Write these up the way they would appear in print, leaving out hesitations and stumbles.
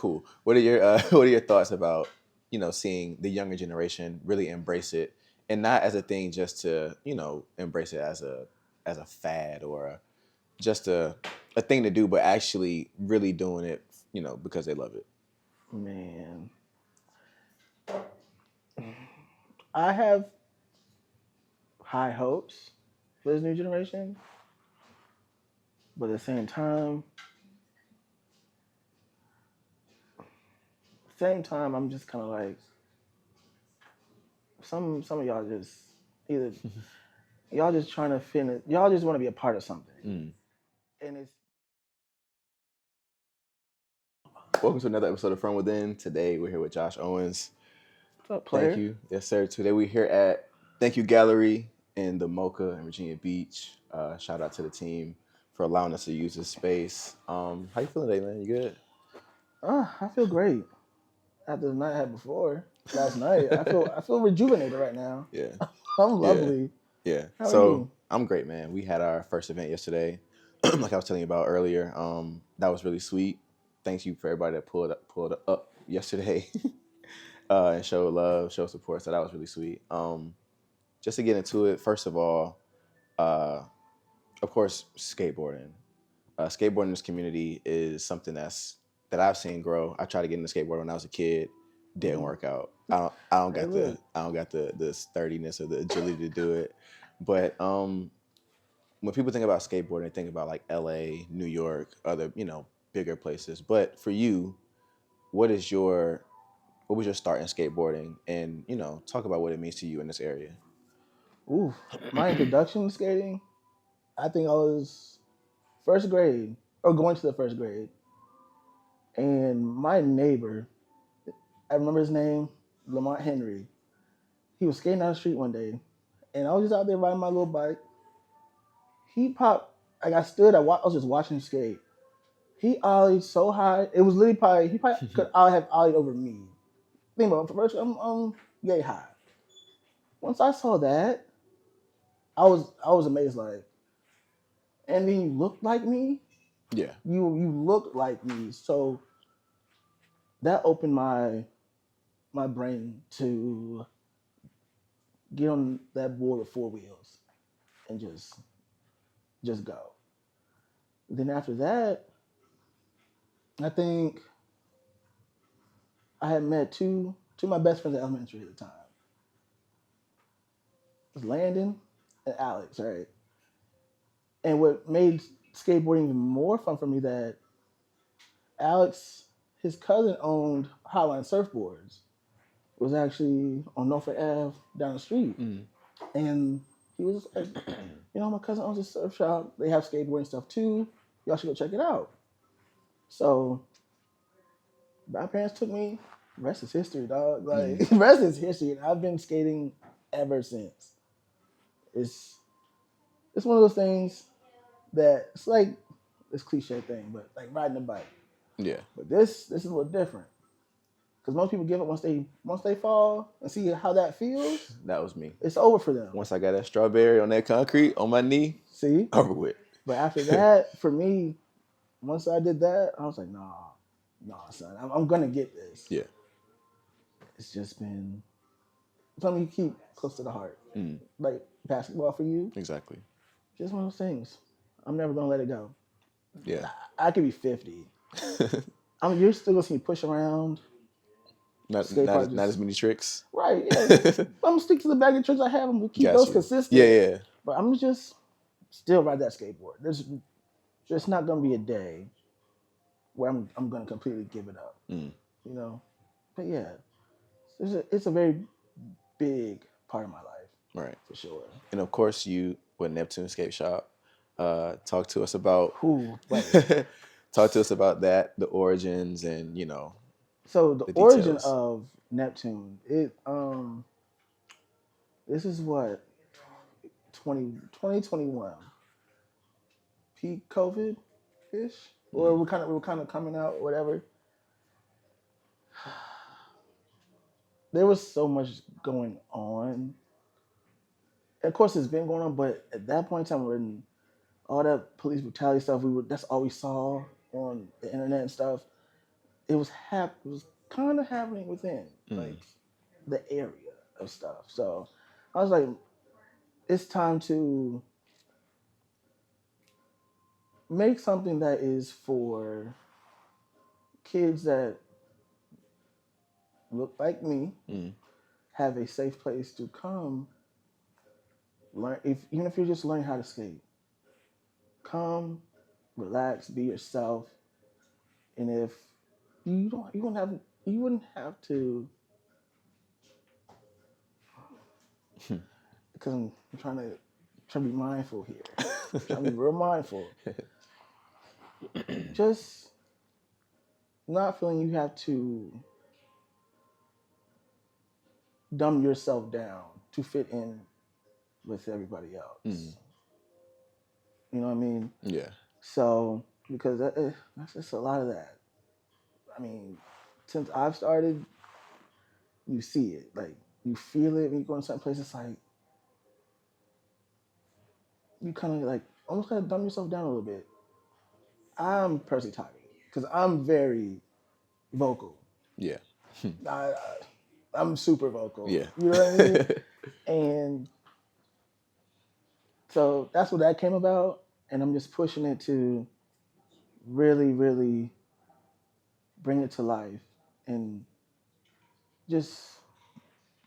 Cool. What are your what are your thoughts about seeing the younger generation really embrace it, and not as a thing just to embrace it as a fad or just a thing to do, but actually really doing it because they love it. Man, I have high hopes for this new generation, but at the same time, I'm just kind of like some of y'all just either y'all just trying to fit it, y'all just want to be a part of something, and it's Welcome to another episode of From Within. Today we're here with Josh Owens. what's up, player? Thank you. Yes, sir. Today we're here at Thank You Gallery in the Mocha and Virginia Beach. Shout out to the team for allowing us to use this space. How you feeling today, man? You good? I feel great after the night I had before last night. I feel rejuvenated right now. Yeah. I'm lovely. Yeah. How are So you? I'm great, man. We had our first event yesterday, like I was telling you about earlier. That was really sweet. Thank you for everybody that pulled up yesterday and showed love, showed support. So that was really sweet. Just to get into it, first of all, of course, skateboarding. Skateboarding in this community is something that I've seen grow. I tried to get into skateboard when I was a kid, didn't work out. I don't Hey, got look. the sturdiness or the agility to do it. But when people think about skateboarding, they think about like LA, New York, other bigger places. But for you, what was your start in skateboarding, and talk about what it means to you in this area. Ooh, my introduction to skating, I think I was first grade or going to the first grade, and my neighbor, I remember his name, Lamont Henry. He was skating down the street one day, and I was just out there riding my little bike. He popped. Like I stood, I was just watching him skate. He ollied so high, it was literally he probably could have ollied over me. Think about it, first, I'm yay high. Once I saw that, I was amazed. Like, and then you look like me. Yeah. You look like me. So that opened my brain to get on that board with four wheels and just go. Then after that, I think I had met two of my best friends at elementary at the time. It was Landon and Alex, right? And what made skateboarding even more fun for me that Alex, his cousin owned Highline Surfboards. It was actually on Norfolk Ave down the street. And he was like, my cousin owns a surf shop. They have skateboarding stuff too. Y'all should go check it out. So my parents took me. Rest is history, dog. Like rest is history. And I've been skating ever since. It's one of those things that it's like this cliche thing, but like riding a bike. Yeah. But this is a little different. Because most people give up once they fall and see how that feels. That was me. It's over for them. Once I got that strawberry on that concrete on my knee, see, over with. But after that, for me, once I did that, I was like, nah, son, I'm gonna get this. Yeah. It's just been something you keep close to the heart, like basketball for you. Exactly. Just one of those things. I'm never gonna let it go. Yeah. I could be 50. You're still gonna see me push around. Not as many tricks. Right, yeah. I'm gonna stick to the bag of tricks I have. I'm gonna keep those consistent. Yeah. But I'm just still ride that skateboard. There's just not gonna be a day where I'm gonna completely give it up. But yeah, it's a very big part of my life. Right. For sure. And of course, you with Neptune Skate Shop. Talk to us about talk to us about that, the origins, and So the origin of Neptune, this is what 2021, peak COVID ish, or we were kind of coming out, or whatever. There was so much going on. Of course, it's been going on, but at that point in time, when all that police brutality stuff, that's all we saw on the internet and stuff. it was kind of happening within Mm. like the area of stuff. So I was like, it's time to make something that is for kids that look like me, Mm. have a safe place to come learn. If even if you're just learning how to skate, come, relax, be yourself, and if you wouldn't have to, because I'm trying to be mindful here, trying to be real mindful. Just not feeling you have to dumb yourself down to fit in with everybody else. Mm. You know what I mean? Yeah. So because that's just a lot of that. I mean, since I've started, you see it, like you feel it when you go in certain places. Like you kind of like almost kind of dumb yourself down a little bit. I'm personally tired because I'm very vocal. Yeah. I, I'm super vocal. Yeah. You know what I mean? And so that's what that came about. And I'm just pushing it to really, really bring it to life and just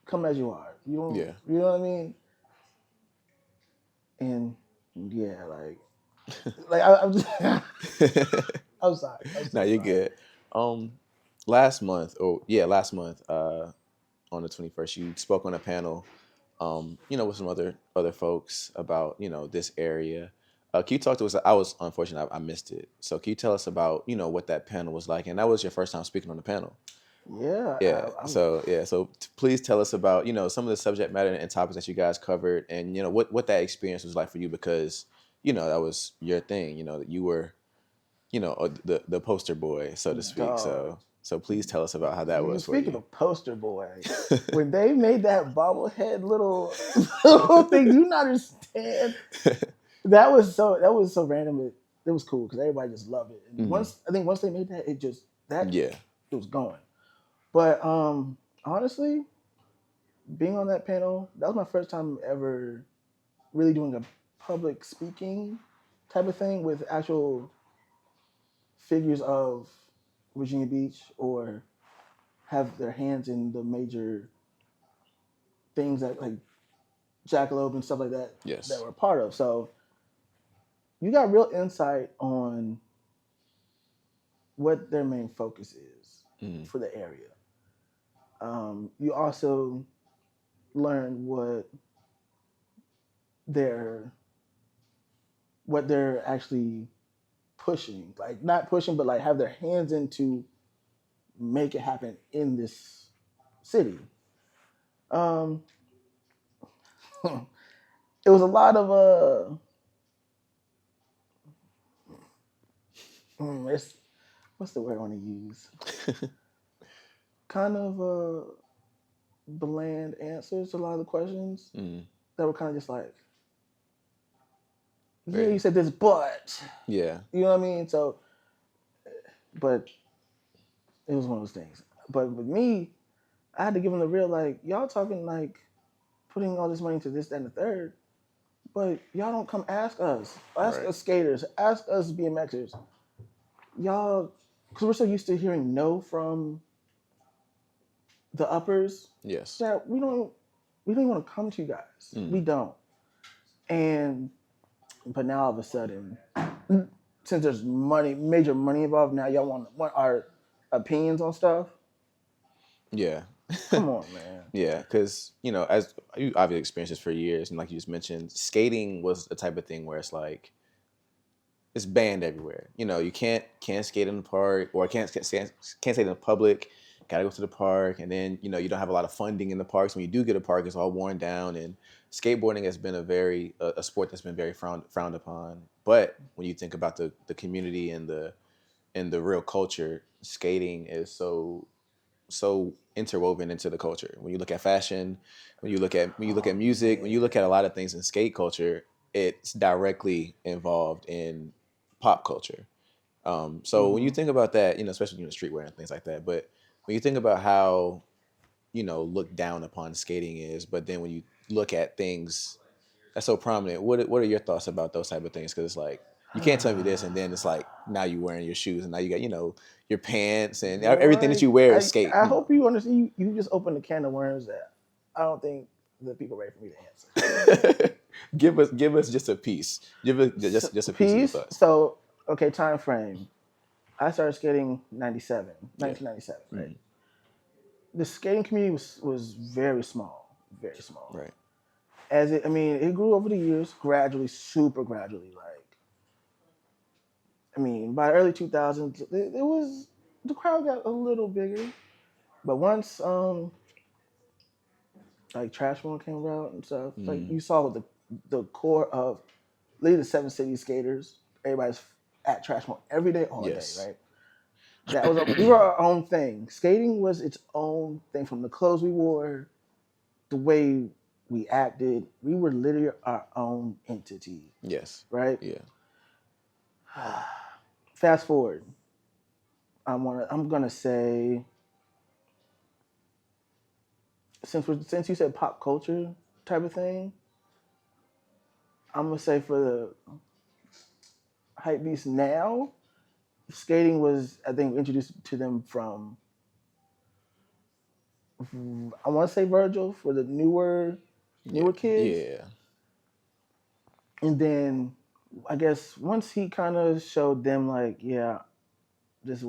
come as you are. You don't, Yeah. you know what I mean? And yeah, I'm just, I'm sorry. I'm No, so you're sorry. good. Last month, on the 21st, you spoke on a panel, with some other folks about, this area. Can you talk to us? I was unfortunate, I missed it. So can you tell us about, what that panel was like? And that was your first time speaking on the panel. Yeah, Yeah. So please tell us about, some of the subject matter and topics that you guys covered, and what that experience was like for you, because that was your thing. That you were, the poster boy, so to speak. dog. So please tell us about how that was for Speaking you. of poster boy, when they made that bobblehead little thing, you not understand. That was so random. It was cool because everybody just loved it. And Hmm. once they made that, Yeah. it was going. But honestly, being on that panel, that was my first time ever really doing a public speaking type of thing with actual figures of Virginia Beach or have their hands in the major things that like Jackalope and stuff like that that Yes. we're a part of. So you got real insight on what their main focus is Hmm. for the area. You also learn they're what they're actually pushing, like not pushing, but like have their hands into make it happen in this city. Um, it was a lot of it's what's the word I want to use? Kind of bland answers to a lot of the questions Hmm. that were kind of just like, yeah, Very. you said this, but Yeah. you know what I mean. So, but it was one of those things. But with me, I had to give them the real like, y'all talking like putting all this money into this, that, and the third, but y'all don't come ask Right. us skaters, ask us BMXers, y'all, because we're so used to hearing no from the uppers Yes. that we don't even want to come to you guys. We Mm. don't. And but now all of a sudden, since there's major money involved, now y'all want our opinions on stuff. Yeah. Come on, man. Yeah, because as you obviously experienced this for years, and like you just mentioned, skating was a type of thing where it's like it's banned everywhere. You can't skate in the park, or can't skate in the public. Got to go to the park, and then you don't have a lot of funding in the parks. When you do get a park, it's all worn down. And skateboarding has been a sport that's been very frowned upon. But when you think about the community and the real culture, skating is so interwoven into the culture. When you look at fashion, when you look at music, when you look at a lot of things in skate culture, it's directly involved in pop culture. So when you think about that, especially streetwear and things like that, but when you think about how looked down upon skating is, but then when you look at things that's so prominent, what are your thoughts about those type of things? Because it's like you can't tell me this, and then it's like now you wearing your shoes, and now you got your pants and everything that Boy, you wear is skate. I hope you understand. You just opened a can of worms that I don't think the people are ready for me to answer. Give us just a piece. Give us just a piece of your thoughts. So, okay, time frame. I started skating 1997, right? Mhm. The skating community was very small, very small. Right. It grew over the years, gradually, super gradually. By the early 2000s, the crowd got a little bigger, but once like Trashmore came out and stuff, like you saw the core of literally the Seven City skaters. Everybody's at Trashmore every day, all day, right? We were our own thing. Skating was its own thing, from the clothes we wore, the way we acted. We were literally our own entity. Yes. Right? Yeah. Fast forward. I'm gonna say, since you said pop culture type of thing, I'm gonna say for the hype beast now, skating was, I think, introduced to them from, I want to say Virgil, for the newer kids. Yeah. And then I guess once he kind of showed them like, yeah, this is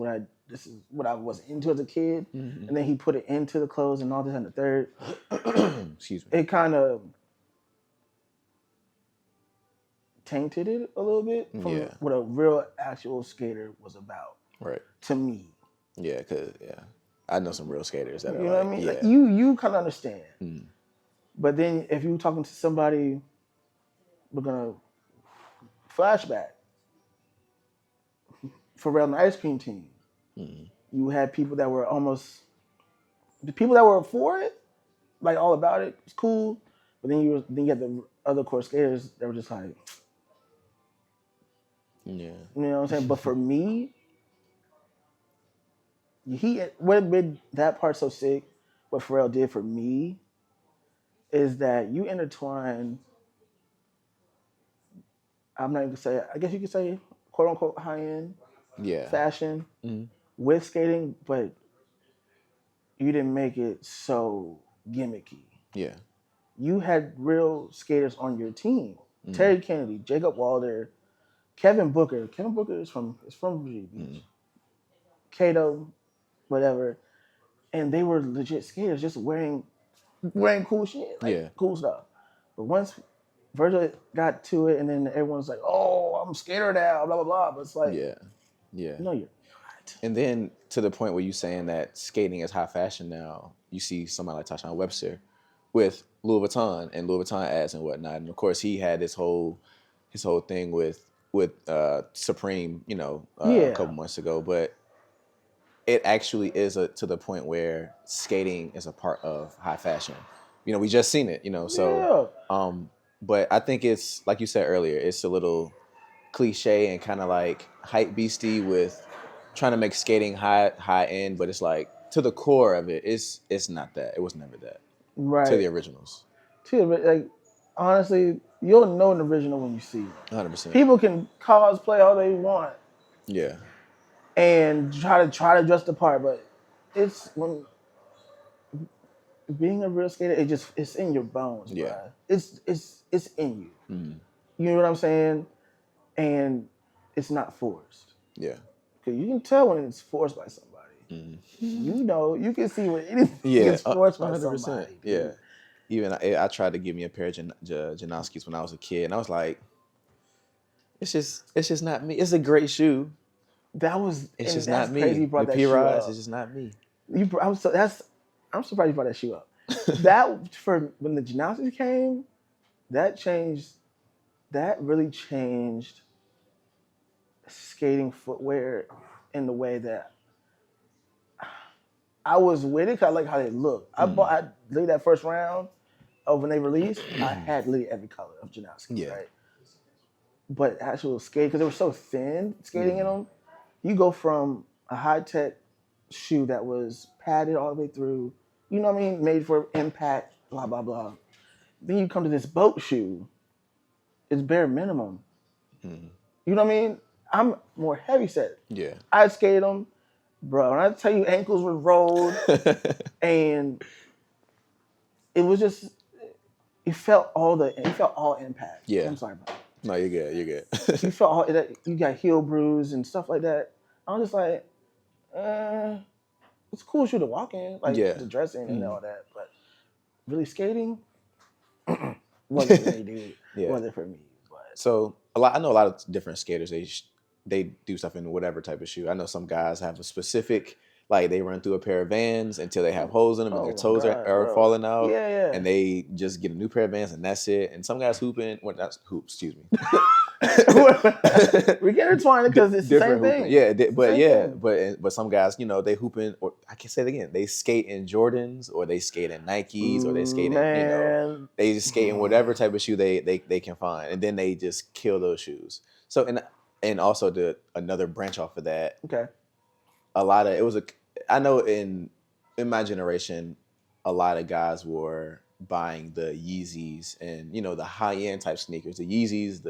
what I was into as a kid, and then he put it into the clothes and all this and the third. Excuse me. It kind of tainted it a little bit from what a real actual skater was about. Right. To me. Yeah, because I know some real skaters that are what I mean? Yeah. Like, you kind of understand. But then if you're talking to somebody, we're gonna flashback. Pharrell and the Ice Cream Team. You had people that were the people that were for it, like all about it. It's cool. But then you had the other core skaters that were just like, yeah. You know what I'm saying? But for me, what made that part so sick, what Pharrell did for me, is that you intertwine, I'm not even gonna say, I guess you could say, quote unquote, high end fashion with skating, but you didn't make it so gimmicky. Yeah. You had real skaters on your team. Terry Kennedy, Jacob Walder, Kevin Booker. Kevin Booker is from Virginia Beach. Cato, whatever. And they were legit skaters, just wearing cool shit, cool stuff. But once Virgil got to it, and then everyone's like, "Oh, I'm a skater now," blah blah blah. But it's like, no, you're not. And then to the point where you're saying that skating is high fashion now, you see somebody like Tashawn Webster with Louis Vuitton and Louis Vuitton ads and whatnot, and of course he had his whole thing with Supreme, a couple months ago, but it actually is to the point where skating is a part of high fashion. We just seen it, so but I think it's, like you said earlier, it's a little cliche and kind of like hype beastie with trying to make skating high end, but it's like to the core of it, it's not that. It was never that. Right. To the originals. Like, honestly, you'll know an original when you see it. 100%. People can cosplay all they want. Yeah. And try to dress the part, but it's when being a real skater, it's in your bones, bro. It's in you. You know what I'm saying? And it's not forced. Yeah. Because you can tell when it's forced by somebody. You can see when anything is forced by 100%. Somebody. Yeah. Even I tried to give me a pair of Janoskis when I was a kid, and I was like, it's just not me. It's a great shoe. It's just not me. The P-Rise, it's just not me. I'm surprised you brought that shoe up. That, for when the Janoskis came, that really changed skating footwear in the way that I was with it, because I like how they look. I literally that first round of when they released, I had literally every color of Janoskis, right? But actual skate, because they were so thin skating in them, you go from a high tech shoe that was padded all the way through, you know what I mean, made for impact, blah blah blah. Then you come to this boat shoe. It's bare minimum. Mm-hmm. You know what I mean? I'm more heavy set. Yeah. I skate them, bro. When I tell you ankles were rolled, and it was just, it felt all impact. Yeah. I'm sorry, bro. No, you're good. You're good. You felt all that. You got heel bruise and stuff like that. I'm just like, it's a cool shoe to walk in, like the dressing and all that. But really skating wasn't for me, dude. Yeah. Wasn't for me. But So I know a lot of different skaters. They do stuff in whatever type of shoe. I know some guys have a specific, like they run through a pair of Vans until they have holes in them and their toes are falling out. Yeah. And they just get a new pair of Vans and that's it. And some guys hooping, well, that's hoops, excuse me. We get intertwined because it's the same thing. Yeah, but some guys, you know, they hooping, or I can say it again, they skate in Jordans or they skate in Nikes or they skate in, you know, they just skate in whatever type of shoe they can find, and then they just kill those shoes. So and also another branch off of that. Okay. I know in my generation, a lot of guys were buying the Yeezys and, you know, the high end type sneakers, the Yeezys,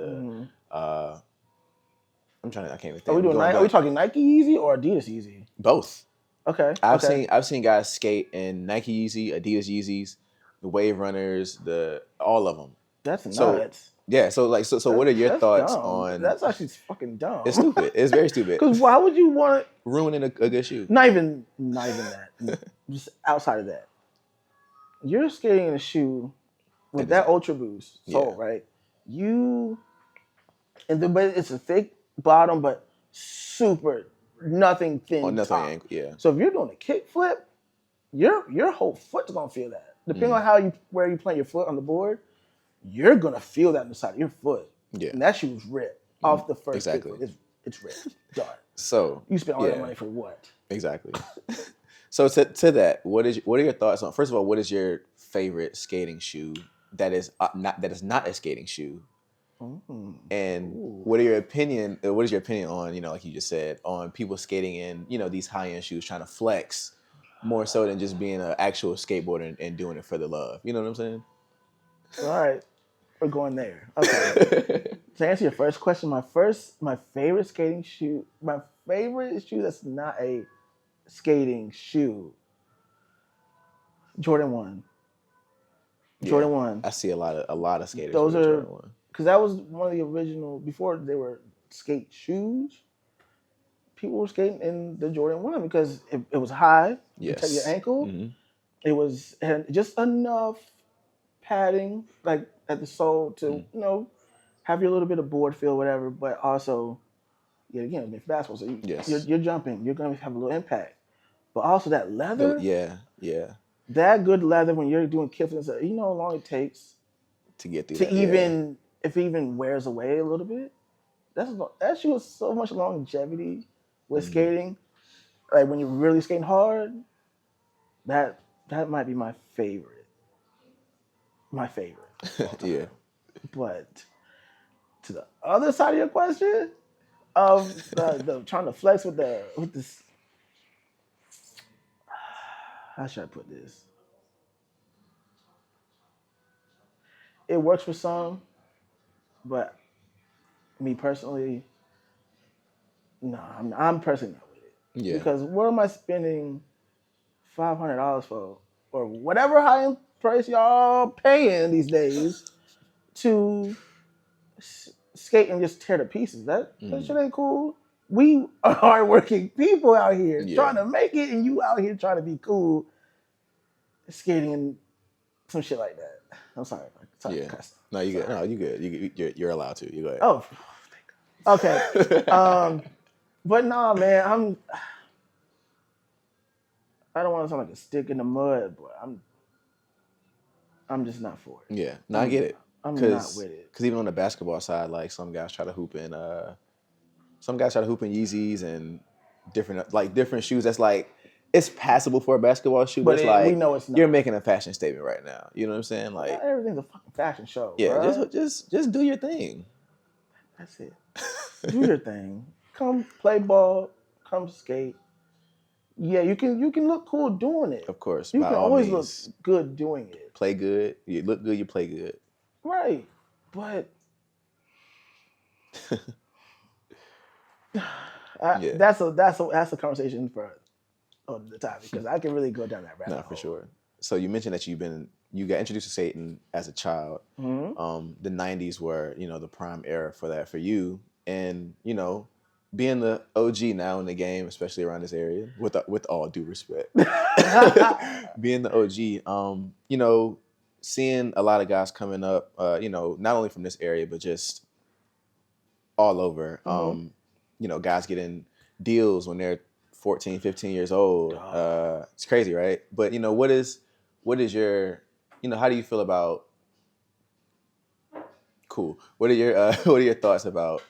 I can't even think. Are we talking Nike Yeezy or Adidas Yeezy? Both. Okay. I've seen guys skate in Nike Yeezy, Adidas Yeezys, the Wave Runners, all of them. That's nuts. So what are your thoughts dumb. on? That's actually fucking dumb. It's stupid. It's very stupid. Because why would you want ruining a good shoe? Not even that. Just outside of that, you're skating in a shoe with that Ultra Boost sole, right? But it's a thick bottom, but super nothing thin. On nothing top. ankle, yeah. So if you're doing a kick flip, your whole foot's gonna feel that. Depending on where you plant your foot on the board, you're gonna feel that in the side of your foot. Yeah. And that shoe's ripped off the first exactly. kick flip. It's ripped. Done. So you spent all that money for what? Exactly. So to that, what are your thoughts on? First of all, what is your favorite skating shoe that is not a skating shoe? And what is your opinion on, you know, like you just said, on people skating in, you know, these high end shoes, trying to flex more so than just being an actual skateboarder and doing it for the love? You know what I'm saying? All right, we're going there. Okay. To answer your first question, my favorite skating shoe, my favorite shoe that's not a skating shoe, Jordan 1. Jordan 1. I see a lot of skaters. Those are Jordan 1. Because that was one of the original, before they were skate shoes, people were skating in the Jordan 1 because it was high, protect your ankle. It had just enough padding, like at the sole to, you know, have your little bit of board feel, whatever, but also, again, it's basketball, so you're jumping, you're going to have a little impact. But also that leather. That good leather when you're doing kickflips, you know how long it takes to get through if it even wears away a little bit. That shoe has so much longevity with skating. Like when you're really skating hard, that might be my favorite. Yeah. But to the other side of your question, of the trying to flex with this, how should I put this? It works for some, but me personally, no, I'm personally not with it. Yeah. Because what am I spending $500 for, or whatever high-end price y'all paying these days to skate and just tear to pieces? That shit ain't cool. We are hardworking people out here trying to make it, and you out here trying to be cool, skating and some shit like that. I'm sorry. No, you good. No, you good. You're allowed to. You go ahead. Oh, okay. But nah, man, I don't want to sound like a stick in the mud, but I'm just not for it. Yeah, no, I get it. I'm not with it. Because even on the basketball side, like some guys try to hoop in Yeezys and different shoes. That's like, it's passable for a basketball shoe, but it's like, we know it's not. You're making a fashion statement right now. You know what I'm saying? Like, not everything's a fucking fashion show. Yeah, bro. just do your thing. That's it. Do your thing. Come play ball. come skate. Yeah, you can look cool doing it. Of course, You by can all always means, look good doing it. play good. You look good. You play good. Right, but Yeah. that's a conversation for the topic because I can really go down that rabbit No, hole. for sure. So you mentioned that you got introduced to skating as a child. Mm-hmm. The '90s were, the prime era for that for you, and being the OG now in the game, especially around this area, with all due respect, being the OG, seeing a lot of guys coming up, not only from this area but just all over. Guys getting deals when they're 14, 15 years old. It's crazy, right? But what is your, how do you feel about, cool, what are your what are your thoughts about,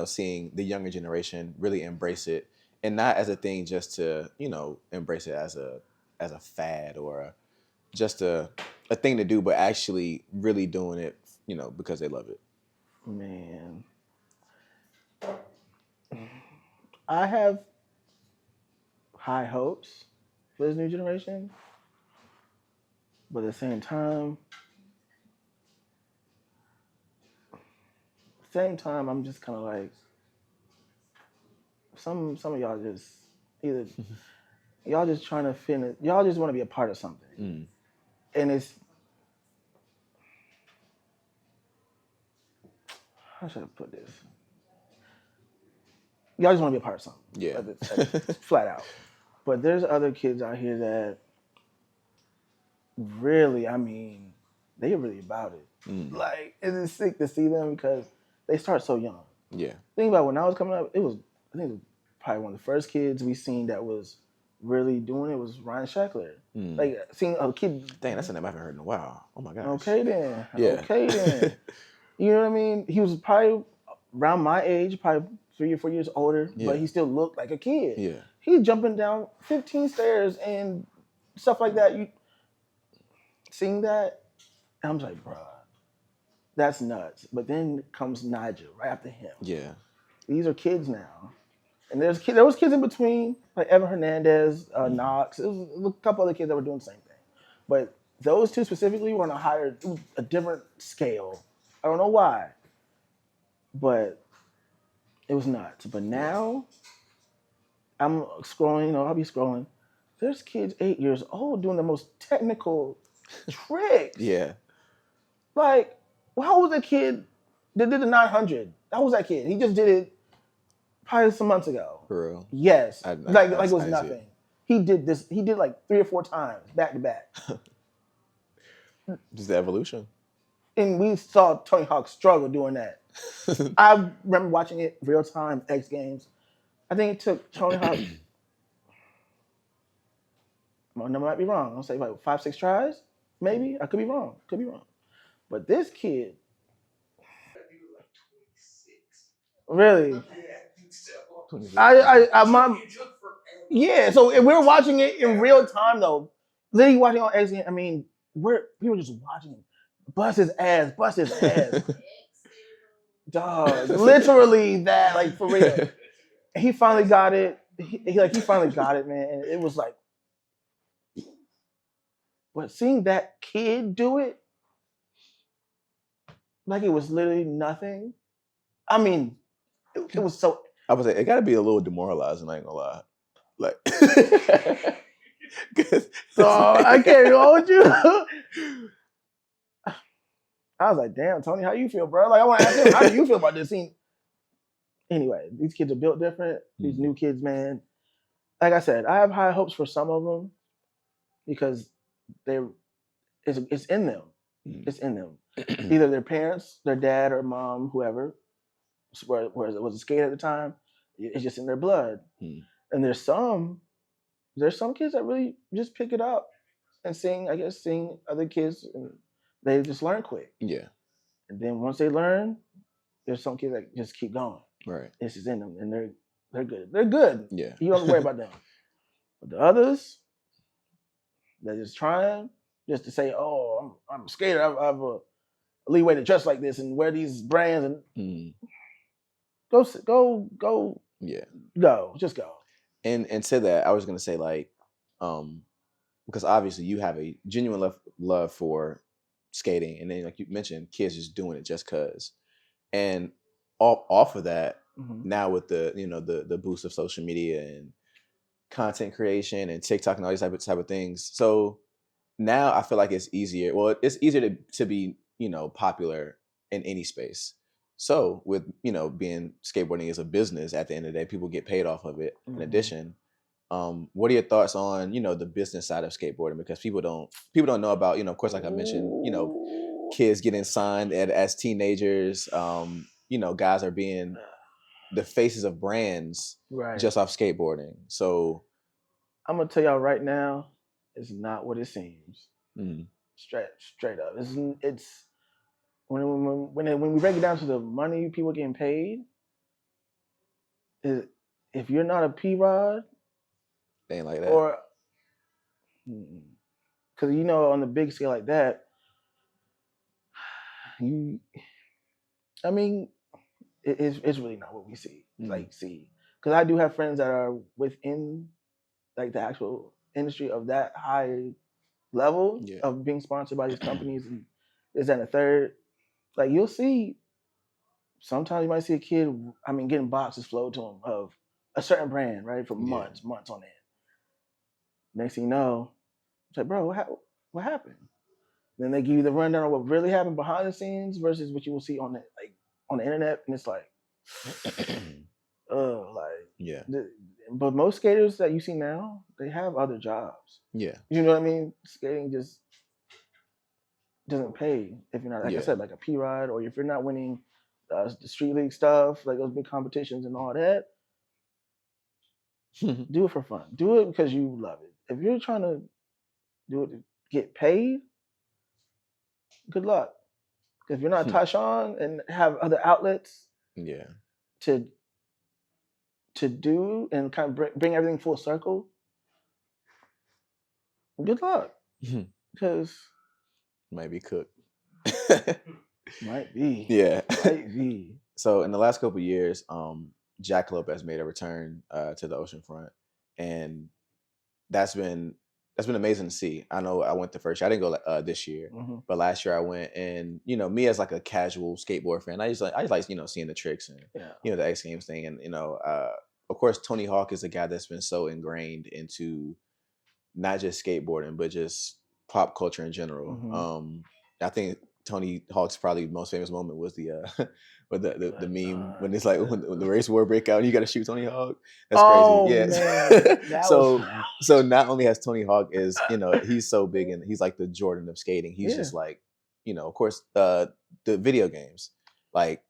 seeing the younger generation really embrace it, and not as a thing just to, embrace it as a fad or just a thing to do, but actually really doing it, because they love it? Man, I have high hopes for this new generation, but at the same time, I'm just kind of like some of y'all just either y'all just trying to finish, y'all just want to be a part of something, and it's how should I put this? Y'all just want to be a part of something, Yeah. flat out. But there's other kids out here that really, I mean, they're really about it. Like, it's sick to see them because they start so young. Yeah. Think about when I was coming up, I think it was probably one of the first kids we seen that was really doing it was Ryan Sheckler. Like, seeing a kid. Dang, that's a name I haven't heard in a while. Oh my gosh. Okay then. Yeah. Okay then. You know what I mean? He was probably around my age, probably 3 or 4 years older, but he still looked like a kid. Yeah. He's jumping down 15 stairs and stuff like that. You seeing that, and I'm like, bruh, that's nuts. But then comes Nigel right after him. Yeah. These are kids now, and there was kids in between, like Evan Hernandez, Knox. There was a couple other kids that were doing the same thing, but those two specifically were on a different scale. I don't know why, but it was nuts. But now I'm scrolling, I'll be scrolling. There's kids 8 years old doing the most technical tricks. Yeah. Like, how was a kid that did the 900? How was that kid? He just did it probably some months ago. For real? Yes. Like it was I nothing. He did this. He did like 3 or 4 times back to back. Just the evolution. And we saw Tony Hawk struggle doing that. I remember watching it real time, X Games. I think it took Tony Hawk, my number might be wrong. I'll say like 5, 6 tries, maybe. I could be wrong. But this kid, really, yeah. So if we're watching it in real time though, literally watching on X Games. I mean, we were just watching him bust his ass. Dog, literally that, like for real. He finally got it. He finally got it, man. And it was like, but seeing that kid do it, like it was literally nothing. I mean, it was so. I would say it got to be a little demoralizing. I ain't gonna lie. Like, so I can't hold you. I was like, damn, Tony, how you feel, bro? Like, I want to ask him, how do you feel about this scene? Anyway, these kids are built different. These new kids, man. Like I said, I have high hopes for some of them because it's in them. It's in them. Either their parents, their dad or mom, whoever, whereas it was a skate at the time, it's just in their blood. And there's some kids that really just pick it up and seeing other kids, and they just learn quick. Yeah. And then once they learn, there's some kids that just keep going. Right. It's just in them, and they're good. They're good. Yeah. You don't have to worry about them. But the others, they're just trying just to say, "Oh, I'm a skater. I have a leeway to dress like this and wear these brands and go. Yeah. Go. Just go." And to that, I was gonna say like, because obviously you have a genuine love for skating, and then like you mentioned, kids just doing it just cause. And off of that, now with the the boost of social media and content creation and TikTok and all these type of things, so now I feel like it's easier. Well, it's easier to be popular in any space. So with being skateboarding is a business at the end of the day, people get paid off of it. In addition, what are your thoughts on the business side of skateboarding? Because people don't know about of course, like I mentioned, kids getting signed as teenagers. Guys are being the faces of brands Right. just off skateboarding. So I'm gonna tell y'all right now, it's not what it seems. mm, Straight up, it's when we break it down to the money people getting paid, if you're not a P-Rod, they ain't like that. or because on the big scale like that, I mean, it's really not what we see. Because I do have friends that are within like the actual industry of that high level of being sponsored by these companies and is that a third. Like you'll see, sometimes you might see a kid, getting boxes flowed to him of a certain brand, right, for months on end. Next thing you know, it's like, bro, what happened? Then they give you the rundown of what really happened behind the scenes versus what you will see on the internet, and it's like, but most skaters that you see now, they have other jobs. Yeah. You know what I mean? Skating just doesn't pay if you're not, like I said, like a P-Rod, or if you're not winning the street league stuff, like those big competitions and all that. Do it for fun. Do it because you love it. If you're trying to do it to get paid, good luck. If you're not Tyshawn and have other outlets, to do and kind of bring everything full circle, good luck. Because might be cooked. Might be. Yeah. Might be. So in the last couple of years, Jackalope has made a return to the oceanfront, and that's been amazing to see. I know I went the first year. I didn't go this year, but last year I went, and me as like a casual skateboard fan, I just like seeing the tricks and the X Games thing, and of course Tony Hawk is a guy that's been so ingrained into not just skateboarding but just pop culture in general. I think Tony Hawk's probably most famous moment was the the meme when it's like when the race war break out and you got to shoot Tony Hawk. That's crazy. Yeah. Man, so not only has Tony Hawk is he's so big and he's like the Jordan of skating. He's just like of course the video games, like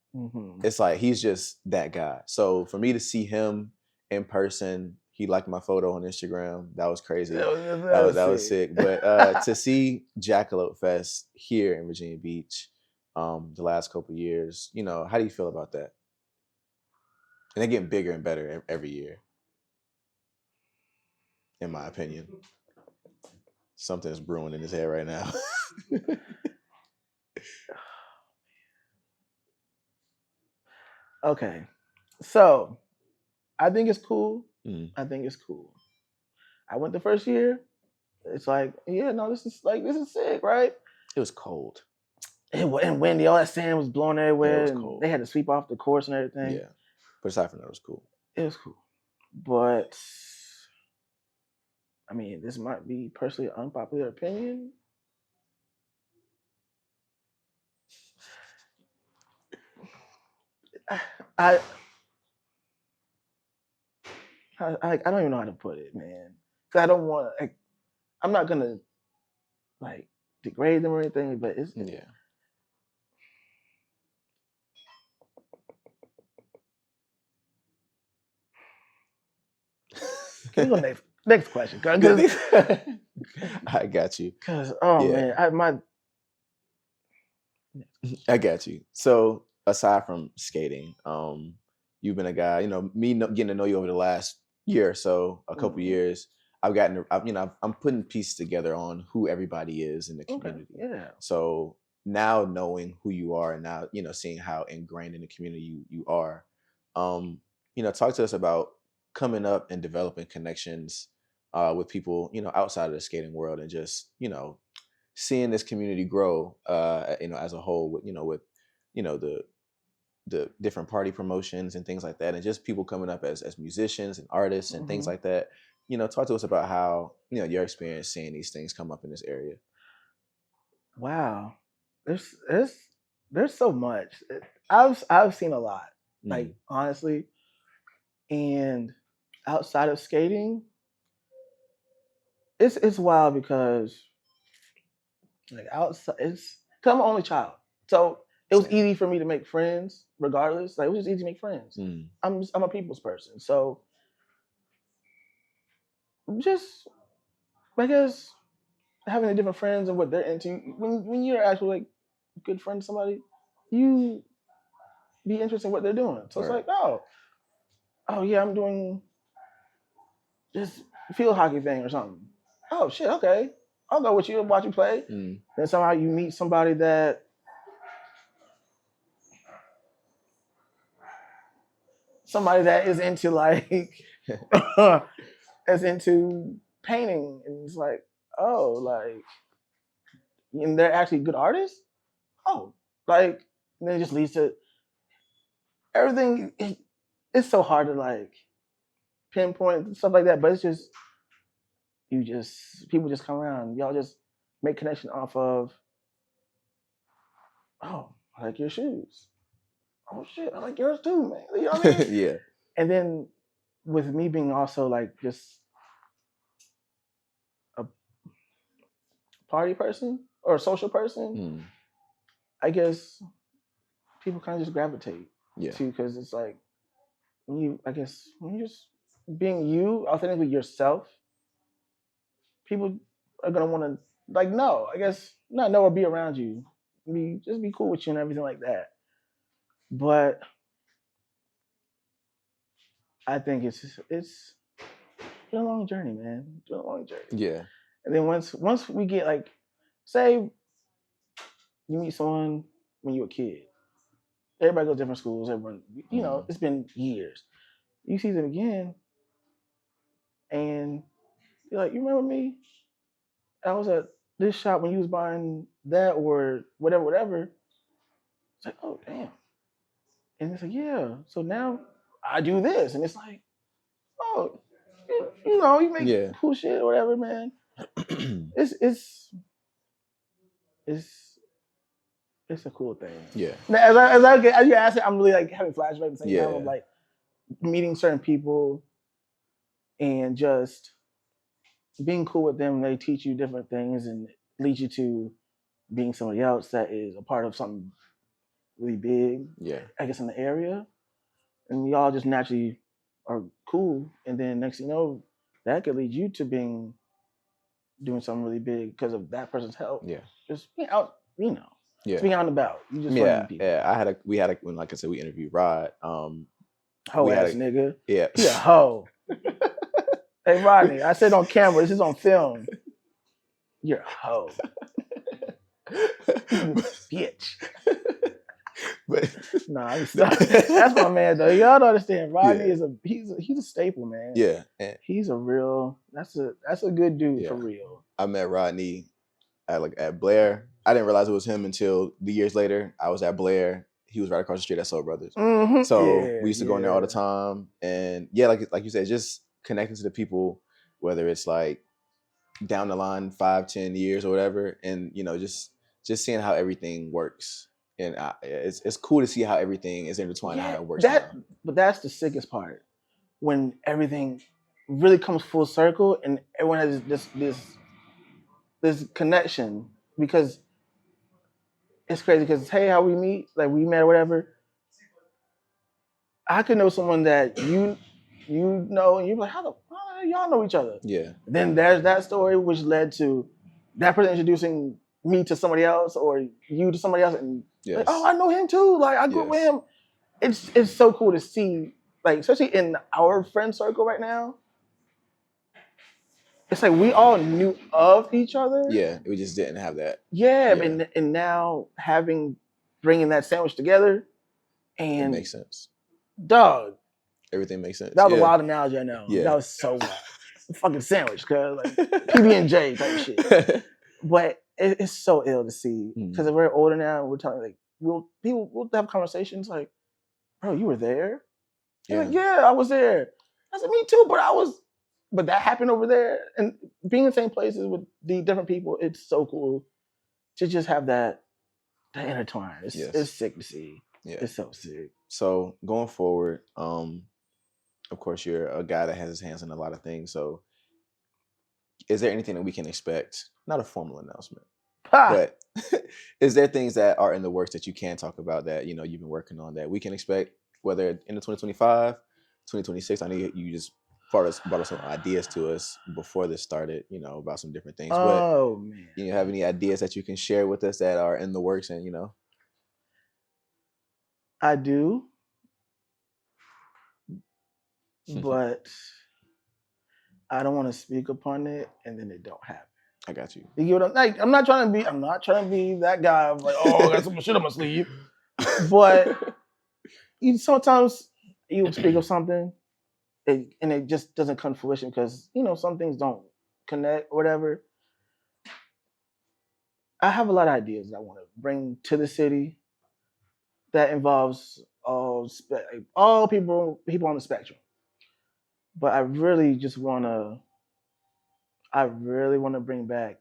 it's like he's just that guy. So for me to see him in person, he liked my photo on Instagram. That was crazy. That was sick. But to see Jackalope Fest here in Virginia Beach the last couple of years, how do you feel about that? And they're getting bigger and better every year, in my opinion. Something's brewing in his head right now. Okay. So I think it's cool. Mm. I think it's cool. I went the first year. It's like, this is sick, right? It was cold. And windy. All that sand was blowing everywhere. It was and cold. They had to sweep off the course and everything. Yeah. But aside from that, it was cool. It was cool. But, this might be personally unpopular opinion. I don't even know how to put it, man. Because I don't want to, I'm not going to, degrade them or anything, but it's... Yeah. Can we go next question? I got you. Because, man, I got you. So aside from skating, you've been a guy, me getting to know you over the last year or so, a couple years, I'm putting pieces together on who everybody is in the community. Okay. Yeah. So now knowing who you are and now, seeing how ingrained in the community you are, talk to us about coming up and developing connections with people, outside of the skating world, and just, seeing this community grow, as a whole, with the different party promotions and things like that, and just people coming up as musicians and artists and things like that. Talk to us about how, your experience seeing these things come up in this area. Wow, there's so much. I've seen a lot, like honestly, and outside of skating, it's wild because like outside, it's because I'm an only child, so it was easy for me to make friends regardless. Like it was just easy to make friends. I'm a people's person, so just I guess having the different friends and what they're into. When you're actually like good friend to somebody, you be interested in what they're doing. So it's like, oh yeah, I'm doing this field hockey thing or something. Oh shit, okay. I'll go with you and watch you play. Then somehow you meet somebody that is into like is into painting, and it's like, oh, like, and they're actually good artists. Oh, like, and then it just leads to everything. It's so hard to like pinpoint and stuff like that, but it's just people just come around. Y'all just make connection off of, oh, I like your shoes. Oh shit, I like yours too, man. You know what I mean? Yeah. And then with me being also like just a party person or a social person, I guess people kind of just gravitate to, because it's like when you just being you, authentically yourself, people are gonna want to like know. I guess not know or be around you, just be cool with you and everything like that. But I think it's been a long journey, man. It's been a long journey. Yeah. And then once we get like, say you meet someone when you're a kid. Everybody goes to different schools. Everyone, it's been years. You see them again, and you're like, you remember me? I was at this shop when you was buying that or whatever. It's like, oh damn. And it's like, yeah. So now I do this, and it's like, oh, you make cool shit or whatever, man. It's a cool thing. Yeah. Now, as you ask it, I'm really like having flashbacks at the same time of like meeting certain people and just being cool with them. They teach you different things and lead you to being somebody else that is a part of something really big. Yeah. I guess in the area, and y'all just naturally are cool. And then next thing you know, that could lead you to doing something really big because of that person's help. Yeah. Just being out, Yeah. Just being out and about. You just learning people. Yeah. We had when, like I said, we interviewed Rod. Hoe ass nigga. Yeah. He a hoe. Hey Rodney, I said on camera, this is on film. You're a hoe. Bitch. But nah, that's my man though. Y'all don't understand. Rodney is he's a staple, man. Yeah. He's a real that's a good dude for real. I met Rodney at Blair. I didn't realize it was him until the years later. I was at Blair. He was right across the street at Soul Brothers. Mm-hmm. So we used to go in there all the time. And like you said, just connecting to the people, whether it's like down the line 5-10 years or whatever, and just seeing how everything works. And it's cool to see how everything is intertwined and how it works. But that's the sickest part, when everything really comes full circle and everyone has this connection, because it's crazy. Because hey, how we meet, like we met or whatever. I could know someone that you know, and you're like, how y'all know each other? Yeah. Then there's that story which led to that person introducing me to somebody else, or you to somebody else, and like, oh, I know him too. Like I grew up with him. It's so cool to see, like especially in our friend circle right now. It's like we all knew of each other. Yeah, we just didn't have that. Yeah. And now bringing that sandwich together, and it makes sense. Dog, Everything makes sense. That was yeah. a wild analogy, I know. Yeah. That was so wild. Fucking sandwich, cause like PB&J type shit. But it's so ill to see because we're older now. We're telling like we'll have conversations like, bro, you were there. Yeah. Like, yeah, I was there. I said, me too, but that happened over there. And being in the same places with the different people, it's so cool to just have that intertwine. It's sick to see. Yeah. It's so sick. So going forward, of course, you're a guy that has his hands in a lot of things. So is there anything that we can expect? Not a formal announcement, but is there things that are in the works that you can talk about that, you've been working on that we can expect, whether in the 2025, 2026? I know you just brought us some ideas to us before this started, about some different things. Oh, man. You have any ideas that you can share with us that are in the works and, I do. But I don't want to speak upon it and then it don't happen. I got you. You get what I'm like? I'm not trying to be that guy of like, oh, I got some shit on my sleeve. But sometimes you speak of something and it just doesn't come to fruition because some things don't connect or whatever. I have a lot of ideas that I want to bring to the city that involves all people on the spectrum. But I really want to bring back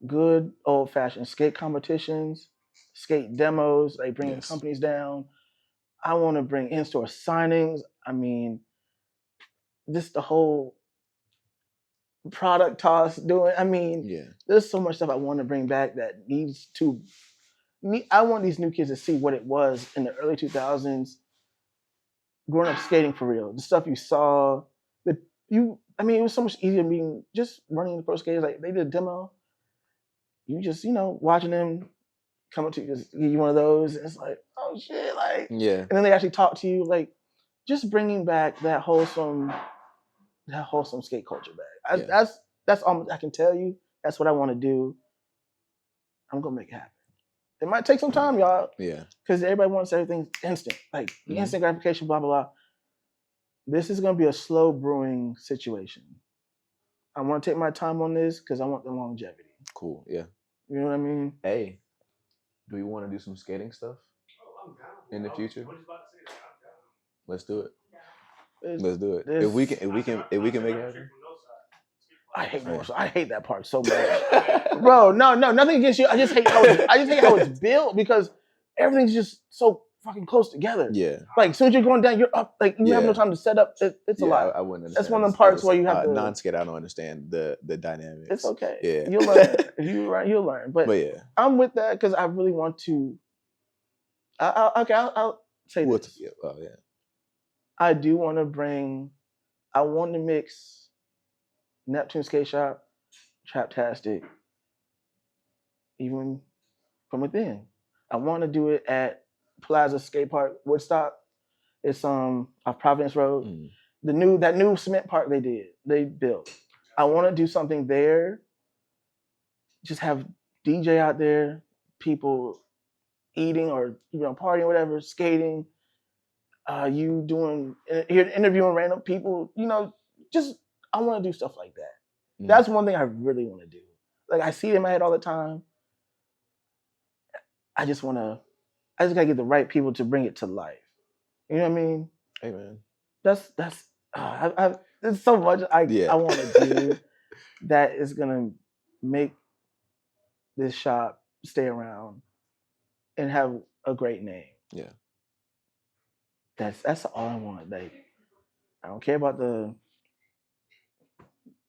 good old-fashioned skate competitions, skate demos, like bringing companies down. I want to bring in-store signings. I mean, just the whole product toss doing. I mean, there's so much stuff I want to bring back that I want these new kids to see what it was in the early 2000s, growing up skating for real. The stuff you saw, it was so much easier being just running the pro skaters. Like they did a demo. You just, watching them come up to you, just give you one of those. And it's like, oh shit, like, yeah. And then they actually talk to you, like, just bringing back that wholesome skate culture back. That's all I can tell you. That's what I want to do. I'm gonna make it happen. It might take some time, y'all. Yeah. Because everybody wants everything instant, like instant gratification, blah blah blah. This is gonna be a slow brewing situation. I want to take my time on this because I want the longevity. Cool. Yeah. You know what I mean? Hey, do you want to do some skating stuff in the future? Let's do it. Let's do it. If we can make it happen. I hate Norfolk. I hate that part so much, bro. No, nothing against you. I just hate how it's built because everything's just so fucking close together. Yeah. Like as soon as you're going down, you're up. Like you have no time to set up. It's a lot. I wouldn't understand. That's one of the parts where you have to non-skate. I don't understand the dynamics. It's okay. Yeah. You'll learn. If you're right, you'll learn. But yeah, I'm with that because I really want to. I'll say this. Oh yeah. I do want to bring. I want to mix Neptune Skate Shop, Traptastic, even from within. I want to do it at Plaza Skate Park, Woodstock. It's off Providence Road. That new cement park they built. I want to do something there. Just have DJ out there, people eating or partying, whatever, skating. You interviewing random people. Just I want to do stuff like that. That's one thing I really want to do. Like I see it in my head all the time. I just gotta get the right people to bring it to life. You know what I mean? Hey man. That's there's so much I want to do that is gonna make this shop stay around and have a great name. Yeah. That's all I want. Like I don't care about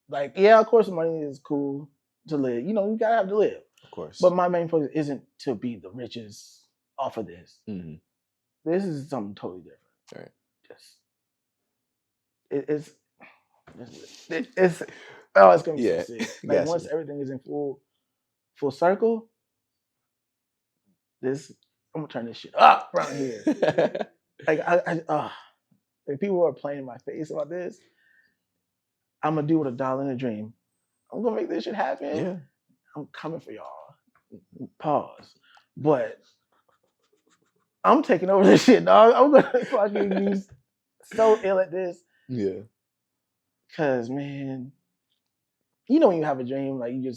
of course money is cool to live. You gotta have to live. Of course. But my main focus isn't to be the richest off of this. Mm-hmm. This is something totally different. Right. It's gonna be so sick. Like once everything is in full circle, I'm gonna turn this shit up around here. Like if people are playing in my face about this, I'm gonna do what $1 in a dream. I'm gonna make this shit happen. Yeah. I'm coming for y'all. Pause. But I'm taking over this shit, dog. I'm gonna fucking use so ill at this. Yeah. Cause man, you know when you have a dream, like you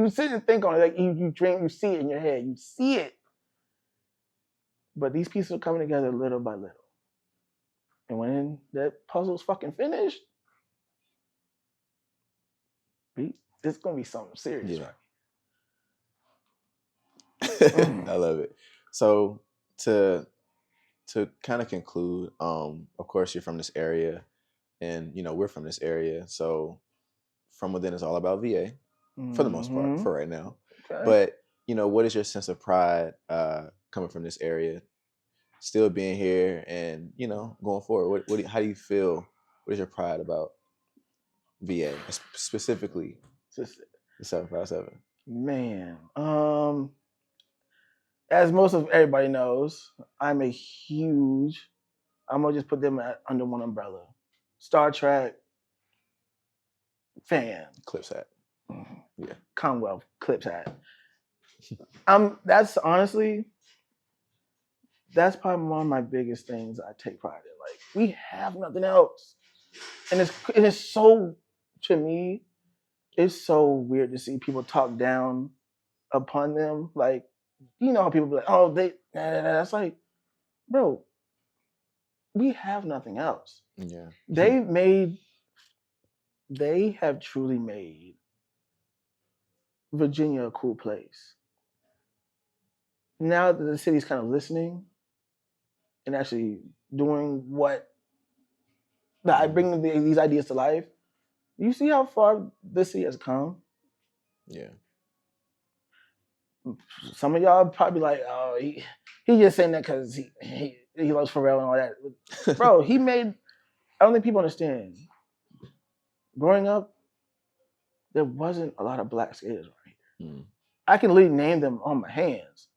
sit and think on it, like you dream, you see it in your head, you see it. But these pieces are coming together little by little. And when that puzzle's fucking finished, it's gonna be something serious, Yeah. right? I love it. So to kind of conclude, of course you're from this area, and we're from this area. So From Within is all about VA for the most part for right now. Okay. But what is your sense of pride coming from this area, still being here, and going forward? How do you feel? What is your pride about VA specifically the 757? Man, as most of everybody knows, I'm gonna just put them under one umbrella. Star Trek fan. Clips hat. Yeah. Commonwealth clips hat. That's probably one of my biggest things I take pride in. Like, we have nothing else. And it's so, to me, it's so weird to see people talk down upon them. Like, how people be like, oh, that's like, bro, we have nothing else. Yeah. They have truly made Virginia a cool place. Now that the city's kind of listening and actually doing I bring these ideas to life, you see how far this city has come? Yeah. Some of y'all probably like, oh, he just saying that because he loves Pharrell and all that. Bro, I don't think people understand. Growing up, there wasn't a lot of black skaters around here. Mm. I can literally name them on my hands.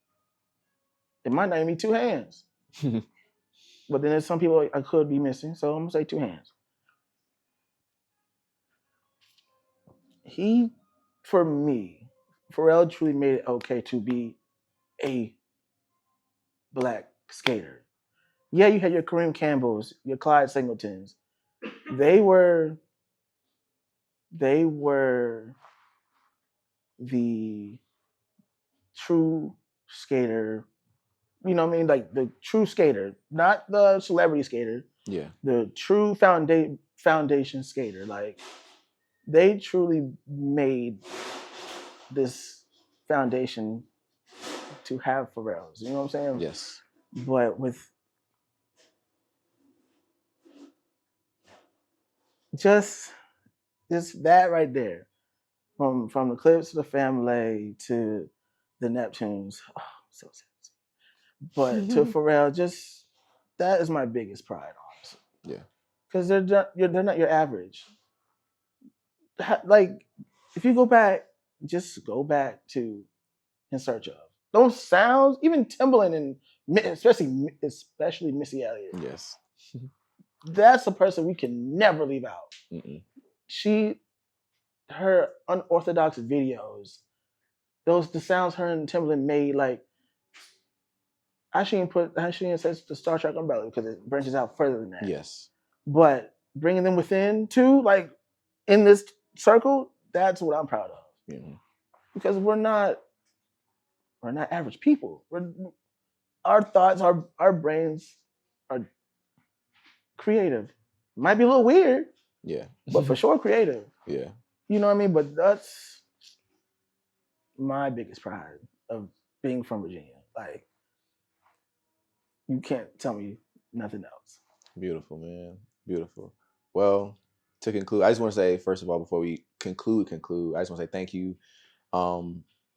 It might not even be two hands. But then there's some people I could be missing, so I'm gonna say two hands. For me, Pharrell truly made it okay to be a black skater. Yeah, you had your Kareem Campbells, your Clyde Singletons. They were the true skater. You know what I mean? Like the true skater, not the celebrity skater. Yeah. The true foundation skater. Like, they truly made this foundation to have Pharrells. You know what I'm saying? Yes. But with just that right there, from the Clips to the Family to the Neptunes, so sad. But to Pharrell, just that is my biggest pride, honestly. Yeah. Because they're not your average. Like, if you go back, just go back to In Search Of. Those sounds, even Timbaland and especially Missy Elliott. Yes. That's a person we can never leave out. Mm-mm. Her unorthodox videos, the sounds her and Timbaland made, like, I shouldn't say the Star Trek umbrella because it branches out further than that. Yes. But bringing them within too, like in this circle, that's what I'm proud of. Mm-hmm. Because we're not average people. Our thoughts, our brains are creative. Might be a little weird. Yeah. But for sure creative. Yeah. You know what I mean? But that's my biggest pride of being from Virginia. Like, you can't tell me nothing else. Beautiful, man. Beautiful. Well, to conclude, I just want to say, first of all, before we conclude, I just want to say thank you.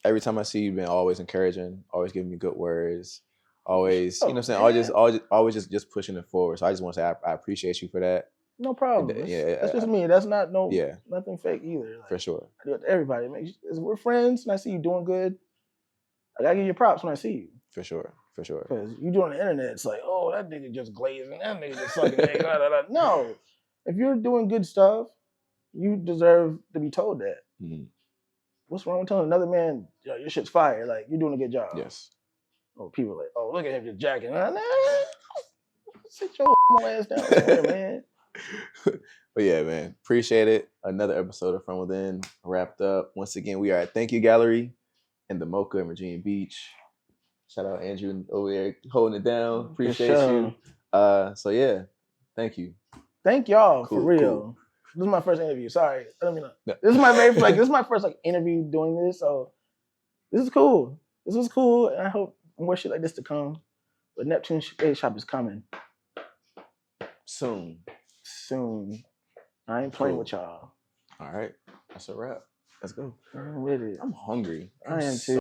Every time I see you, you've been always encouraging, always giving me good words, always, you know what I'm saying, always just pushing it forward. So I just want to say I appreciate you for that. No problem. That's just me. That's not nothing fake either. Like, for sure. I do it to everybody. We're friends, and I see you doing good. I gotta give you props when I see you. For sure. Because you do on the internet, it's like, oh, that nigga just glazing, that nigga just sucking. No, if you're doing good stuff, you deserve to be told that. Mm-hmm. What's wrong with telling another man, yo, your shit's fire? Like, you're doing a good job. Yes. Oh, people are like, oh, look at him just jacking. Nah, sit your ass down somewhere, man. But yeah, man, appreciate it. Another episode of From Within wrapped up. Once again, we are at Thank You Gallery in the Mocha in Virginia Beach. Shout out Andrew over there holding it down. Appreciate you. So yeah, thank you. Thank y'all Cool, for real. cool. This is my first interview. Sorry, I don't mean No. this is my first like interview doing this. So this is cool. This was cool, and I hope more shit like this to come. But Neptune Skate Shop is coming Soon. I ain't playing Cool. with y'all. All right, that's a wrap. Let's go. I'm with it. I'm hungry. I am too. So